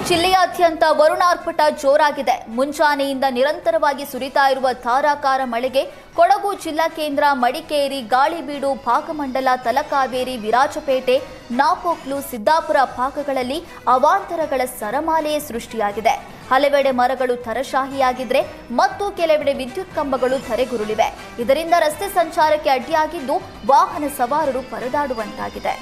ಜಿಲ್ಲೆಯಾದ್ಯಂತ ವರುಣಾರ್ಭಟ ಜೋರಾಗಿದೆ. ಮುಂಜಾನೆಯಿಂದ ನಿರಂತರವಾಗಿ ಸುರಿತಾ ಇರುವ ಧಾರಾಕಾರ ಮಳೆಗೆ ಕೊಡಗು ಜಿಲ್ಲಾ ಕೇಂದ್ರ, ಮಡಿಕೇರಿ, ಗಾಳಿಬೀಡು, ಭಾಗಮಂಡಲ, ತಲಕಾವೇರಿ, ವಿರಾಜಪೇಟೆ, ನಾಪೋಕ್ಲು, ಸಿದ್ದಾಪುರ ಭಾಗಗಳಲ್ಲಿ ಅವಾಂತರಗಳ ಸರಮಾಲೆಯೇ ಸೃಷ್ಟಿಯಾಗಿದೆ. ಹಲವೆಡೆ ಮರಗಳು ತರಶಾಹಿಯಾಗಿದ್ರೆ ಮತ್ತು ಕೆಲವೆಡೆ ವಿದ್ಯುತ್ ಕಂಬಗಳು ಧರೆಗುರುಳಿವೆ. ಇದರಿಂದ ರಸ್ತೆ ಸಂಚಾರಕ್ಕೆ ಅಡ್ಡಿಯಾಗಿದ್ದು ವಾಹನ ಸವಾರರು ಪರದಾಡುವಂತಾಗಿದೆ.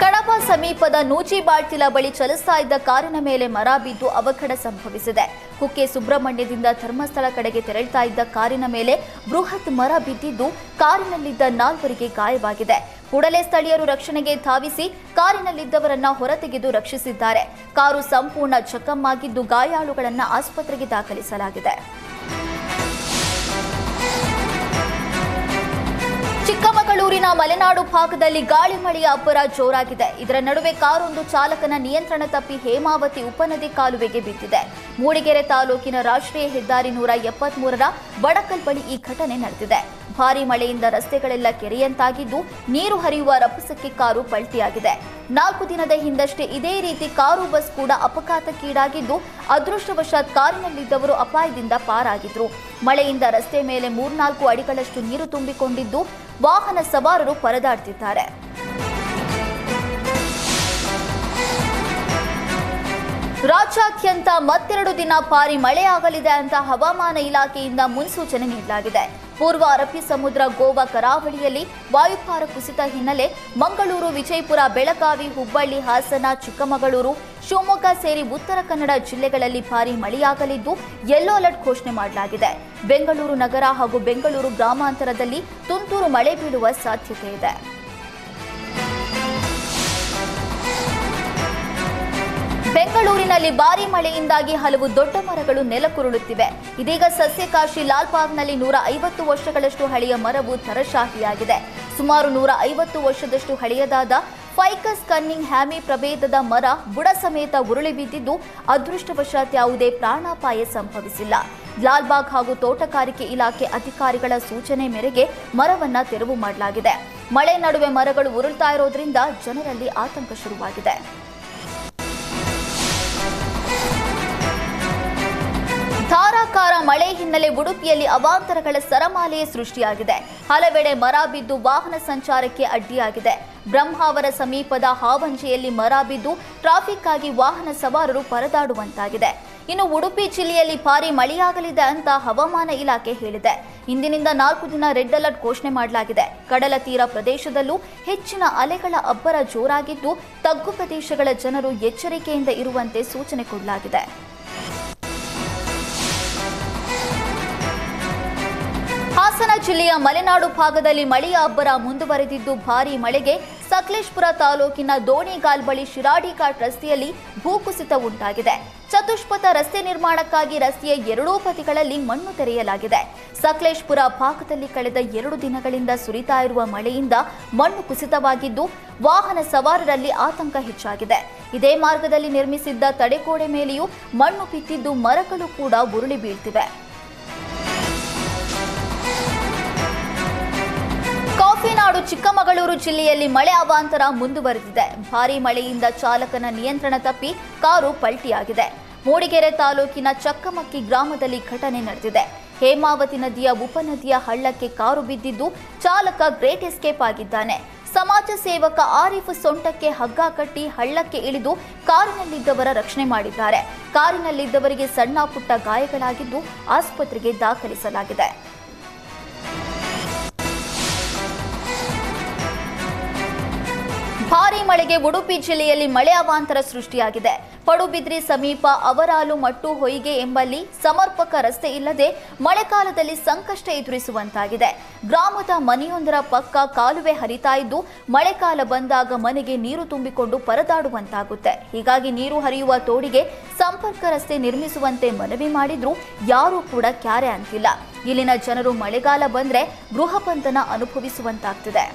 ಕಡಪ ಸಮೀಪದ ನೂಜಿಬಾಳ್ತಿಲ ಬಳಿ ಚಲಿಸ್ತಾ ಇದ್ದ ಕಾರಿನ ಮೇಲೆ ಮರ ಬಿದ್ದು ಅವಘಡ ಸಂಭವಿಸಿದೆ. ಕುಕ್ಕೆ ಸುಬ್ರಹ್ಮಣ್ಯದಿಂದ ಧರ್ಮಸ್ಥಳ ಕಡೆಗೆ ತೆರಳುತ್ತಾ ಇದ್ದ ಕಾರಿನ ಮೇಲೆ ಬೃಹತ್ ಮರ ಬಿದ್ದಿದ್ದು ಕಾರಿನಲ್ಲಿದ್ದ 4 ಗಾಯವಾಗಿದೆ. ಕೂಡಲೇ ಸ್ಥಳೀಯರು ರಕ್ಷಣೆಗೆ ಧಾವಿಸಿ ಕಾರಿನಲ್ಲಿದ್ದವರನ್ನ ಹೊರತೆಗೆದು ರಕ್ಷಿಸಿದ್ದಾರೆ. ಕಾರು ಸಂಪೂರ್ಣ ಜಖಮ್ಮಾಗಿದ್ದು ಗಾಯಾಳುಗಳನ್ನು ಆಸ್ಪತ್ರೆಗೆ ದಾಖಲಿಸಲಾಗಿದೆ. ಚಿಕ್ಕಮಗಳೂರಿನ ಮಲೆನಾಡು ಭಾಗದಲ್ಲಿ ಗಾಳಿ ಮಳೆಯ ಅಬ್ಬರ ಜೋರಾಗಿದೆ. ಇದರ ನಡುವೆ ಕಾರೊಂದು ಚಾಲಕನ ನಿಯಂತ್ರಣ ತಪ್ಪಿ ಹೇಮಾವತಿ ಉಪನದಿ ಕಾಲುವೆಗೆ ಬಿದ್ದಿದೆ. ಮೂಡಿಗೆರೆ ತಾಲೂಕಿನ ರಾಷ್ಟ್ರೀಯ ಹೆದ್ದಾರಿ 173ರ ಬಡಕಲ್ ಬಳಿ ಈ ಘಟನೆ ನಡೆದಿದೆ. ಭಾರೀ ಮಳೆಯಿಂದ ರಸ್ತೆಗಳೆಲ್ಲ ಕೆರೆಯಂತಾಗಿದ್ದು ನೀರು ಹರಿಯುವ ರಭಸಕ್ಕೆ ಕಾರು ಪಲ್ಟಿಯಾಗಿದೆ. 4 ದಿನದ ಹಿಂದಷ್ಟೇ ಇದೇ ರೀತಿ ಕಾರು ಬಸ್ ಕೂಡ ಅಪಘಾತಕ್ಕೀಡಾಗಿದ್ದು ಅದೃಷ್ಟವಶಾತ್ ಕಾರಿನಲ್ಲಿದ್ದವರು ಅಪಾಯದಿಂದ ಪಾರಾಗಿದ್ರು. ಮಳೆಯಿಂದ ರಸ್ತೆ ಮೇಲೆ 3-4 ಅಡಿಗಳಷ್ಟು ನೀರು ತುಂಬಿಕೊಂಡಿದ್ದು ವಾಹನ ಸವಾರರು ಪರದಾಡ್ತಿದ್ದಾರೆ. ರಾಜ್ಯಾದ್ಯಂತ ಮತ್ತೆರಡು ದಿನ ಭಾರಿ ಮಳೆಯಾಗಲಿದೆ ಅಂತ ಹವಾಮಾನ ಇಲಾಖೆಯಿಂದ ಮುನ್ಸೂಚನೆ ನೀಡಲಾಗಿದೆ. ಪೂರ್ವ ಅರಬ್ಬಿ ಸಮುದ್ರ, ಗೋವಾ ಕರಾವಳಿಯಲ್ಲಿ ವಾಯುಭಾರ ಕುಸಿತ ಹಿನ್ನೆಲೆ ಮಂಗಳೂರು, ವಿಜಯಪುರ, ಬೆಳಗಾವಿ, ಹುಬ್ಬಳ್ಳಿ, ಹಾಸನ, ಚಿಕ್ಕಮಗಳೂರು, ಶಿವಮೊಗ್ಗ ಸೇರಿ ಉತ್ತರ ಕನ್ನಡ ಜಿಲ್ಲೆಗಳಲ್ಲಿ ಭಾರಿ ಮಳೆಯಾಗಲಿದ್ದು ಯೆಲ್ಲೋ ಅಲರ್ಟ್ ಘೋಷಣೆ ಮಾಡಲಾಗಿದೆ. ಬೆಂಗಳೂರು ನಗರ ಹಾಗೂ ಬೆಂಗಳೂರು ಗ್ರಾಮಾಂತರದಲ್ಲಿ ತುಂತುರು ಮಳೆ ಬೀಳುವ ಸಾಧ್ಯತೆ ಇದೆ. ಬೆಂಗಳೂರಿನಲ್ಲಿ ಭಾರೀ ಮಳೆಯಿಂದಾಗಿ ಹಲವು ದೊಡ್ಡ ಮರಗಳು ನೆಲಕ್ಕುರುಳುತ್ತಿವೆ. ಇದೀಗ ಸಸ್ಯಕಾಶಿ ಲಾಲ್ಬಾಗ್ನಲ್ಲಿ 150 ವರ್ಷಗಳಷ್ಟು ಹಳೆಯ ಮರವು ತರಶಾಹಿಯಾಗಿದೆ. ಸುಮಾರು 150 ವರ್ಷದಷ್ಟು ಹಳೆಯದಾದ ಫೈಕಸ್ ಕನ್ನಿಂಗ್ ಹ್ಯಾಮಿ ಪ್ರಭೇದದ ಮರ ಬುಡ ಸಮೇತ ಉರುಳಿ ಬಿದ್ದಿದ್ದು ಅದೃಷ್ಟವಶಾತ್ ಯಾವುದೇ ಪ್ರಾಣಾಪಾಯ ಸಂಭವಿಸಿಲ್ಲ. ಲಾಲ್ಬಾಗ್ ಹಾಗೂ ತೋಟಗಾರಿಕೆ ಇಲಾಖೆ ಅಧಿಕಾರಿಗಳ ಸೂಚನೆ ಮೇರೆಗೆ ಮರವನ್ನ ತೆರವು ಮಾಡಲಾಗಿದೆ. ಮಳೆ ನಡುವೆ ಮರಗಳು ಉರುಳ್ತಾ ಇರೋದ್ರಿಂದ ಜನರಲ್ಲಿ ಆತಂಕ ಶುರುವಾಗಿದೆ. ಧಾರಾಕಾರ ಮಳೆ ಹಿನ್ನೆಲೆ ಉಡುಪಿಯಲ್ಲಿ ಅವಾಂತರಗಳ ಸರಮಾಲೆಯೇ ಸೃಷ್ಟಿಯಾಗಿದೆ. ಹಲವೆಡೆ ಮರ ಬಿದ್ದು ವಾಹನ ಸಂಚಾರಕ್ಕೆ ಅಡ್ಡಿಯಾಗಿದೆ. ಬ್ರಹ್ಮಾವರ ಸಮೀಪದ ಹಾವಂಜೆಯಲ್ಲಿ ಮರ ಬಿದ್ದು ಟ್ರಾಫಿಕ್ ಆಗಿ ವಾಹನ ಸವಾರರು ಪರದಾಡುವಂತಾಗಿದೆ. ಇನ್ನು ಉಡುಪಿ ಜಿಲ್ಲೆಯಲ್ಲಿ ಭಾರೀ ಮಳೆಯಾಗಲಿದೆ ಅಂತ ಹವಾಮಾನ ಇಲಾಖೆ ಹೇಳಿದೆ. ಇಂದಿನಿಂದ 4 ದಿನ ರೆಡ್ ಅಲರ್ಟ್ ಘೋಷಣೆ ಮಾಡಲಾಗಿದೆ. ಕಡಲ ತೀರ ಪ್ರದೇಶದಲ್ಲೂ ಹೆಚ್ಚಿನ ಅಲೆಗಳ ಅಬ್ಬರ ಜೋರಾಗಿದ್ದು ತಗ್ಗು ಪ್ರದೇಶಗಳ ಜನರು ಎಚ್ಚರಿಕೆಯಿಂದ ಇರುವಂತೆ ಸೂಚನೆ ಕೊಡಲಾಗಿದೆ. ಹಾಸನ ಜಿಲ್ಲೆಯ ಮಲೆನಾಡು ಭಾಗದಲ್ಲಿ ಮಳೆಯ ಅಬ್ಬರ ಮುಂದುವರೆದಿದ್ದು ಭಾರೀ ಮಳೆಗೆ ಸಕಲೇಶಪುರ ತಾಲೂಕಿನ ದೋಣಿಗಾಲ್ ಬಳಿ ಶಿರಾಡಿ ಘಾಟ್ ರಸ್ತೆಯಲ್ಲಿ ಭೂಕುಸಿತ ಉಂಟಾಗಿದೆ. ಚತುಷ್ಪಥ ರಸ್ತೆ ನಿರ್ಮಾಣಕ್ಕಾಗಿ ರಸ್ತೆಯ ಎರಡೂ ಬದಿಗಳಲ್ಲಿ ಮಣ್ಣು ತೆರೆಯಲಾಗಿದೆ. ಸಕಲೇಶಪುರ ಭಾಗದಲ್ಲಿ ಕಳೆದ 2 ದಿನಗಳಿಂದ ಸುರಿತಾ ಇರುವ ಮಳೆಯಿಂದ ಮಣ್ಣು ಕುಸಿತವಾಗಿದ್ದು ವಾಹನ ಸವಾರರಲ್ಲಿ ಆತಂಕ ಹೆಚ್ಚಾಗಿದೆ. ಇದೇ ಮಾರ್ಗದಲ್ಲಿ ನಿರ್ಮಿಸಿದ್ದ ತಡೆಗೋಡೆ ಮೇಲೆಯೂ ಮಣ್ಣು ಬಿದ್ದಿದ್ದು ಮರಗಳು ಕೂಡ ಉರುಳಿ ಬೀಳ್ತಿವೆ. ಕಾಫಿನಾಡು ಚಿಕ್ಕಮಗಳೂರು ಜಿಲ್ಲೆಯಲ್ಲಿ ಮಳೆ ಅವಾಂತರ ಮುಂದುವರೆದಿದೆ. ಭಾರೀ ಮಳೆಯಿಂದ ಚಾಲಕನ ನಿಯಂತ್ರಣ ತಪ್ಪಿ ಕಾರು ಪಲ್ಟಿಯಾಗಿದೆ. ಮೂಡಿಗೆರೆ ತಾಲೂಕಿನ ಚಕ್ಕಮಕ್ಕಿ ಗ್ರಾಮದಲ್ಲಿ ಘಟನೆ ನಡೆದಿದೆ. ಹೇಮಾವತಿ ನದಿಯ ಉಪನದಿಯ ಹಳ್ಳಕ್ಕೆ ಕಾರು ಬಿದ್ದಿದ್ದು ಚಾಲಕ ಗ್ರೇಟ್ ಎಸ್ಕೇಪ್ ಆಗಿದ್ದಾನೆ. ಸಮಾಜ ಸೇವಕ ಆರಿಫ್ ಸೊಂಟಕ್ಕೆ ಹಗ್ಗ ಕಟ್ಟಿ ಹಳ್ಳಕ್ಕೆ ಇಳಿದು ಕಾರಿನಲ್ಲಿದ್ದವರ ರಕ್ಷಣೆ ಮಾಡಿದ್ದಾರೆ. ಕಾರಿನಲ್ಲಿದ್ದವರಿಗೆ ಸಣ್ಣ ಪುಟ್ಟ ಗಾಯಗಳಾಗಿದ್ದು ಆಸ್ಪತ್ರೆಗೆ ದಾಖಲಿಸಲಾಗಿದೆ. ಭಾರೀ ಮಳೆಗೆ ಉಡುಪಿ ಜಿಲ್ಲೆಯಲ್ಲಿ ಮಳೆ ಅವಾಂತರ ಸೃಷ್ಟಿಯಾಗಿದೆ. ಪಡುಬಿದ್ರಿ ಸಮೀಪ ಅವರಾಲು ಮಟ್ಟು ಹೊಯ್ಗೆ ಎಂಬಲ್ಲಿ ಸಮರ್ಪಕ ರಸ್ತೆ ಇಲ್ಲದೆ ಮಳೆಗಾಲದಲ್ಲಿ ಸಂಕಷ್ಟ ಎದುರಿಸುವಂತಾಗಿದೆ. ಗ್ರಾಮದ ಮನೆಯೊಂದರ ಪಕ್ಕ ಕಾಲುವೆ ಹರಿತಾ ಇದ್ದು ಮಳೆಗಾಲ ಬಂದಾಗ ಮನೆಗೆ ನೀರು ತುಂಬಿಕೊಂಡು ಪರದಾಡುವಂತಾಗುತ್ತೆ. ಹೀಗಾಗಿ ನೀರು ಹರಿಯುವ ತೋಡಿಗೆ ಸಂಪರ್ಕ ರಸ್ತೆ ನಿರ್ಮಿಸುವಂತೆ ಮನವಿ ಮಾಡಿದ್ರೂ ಯಾರೂ ಕೂಡ ಕ್ಯಾರೆ ಅಂತಿಲ್ಲ. ಇಲ್ಲಿನ ಜನರು ಮಳೆಗಾಲ ಬಂದ್ರೆ ಗೃಹ ಬಂಧನ ಅನುಭವಿಸುವಂತಾಗ್ತಿದೆ.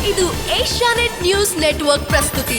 ಇದು ಏಷ್ಯಾನೆಟ್ ನ್ಯೂಸ್ ನೆಟ್ವರ್ಕ್ ಪ್ರಸ್ತುತಿ.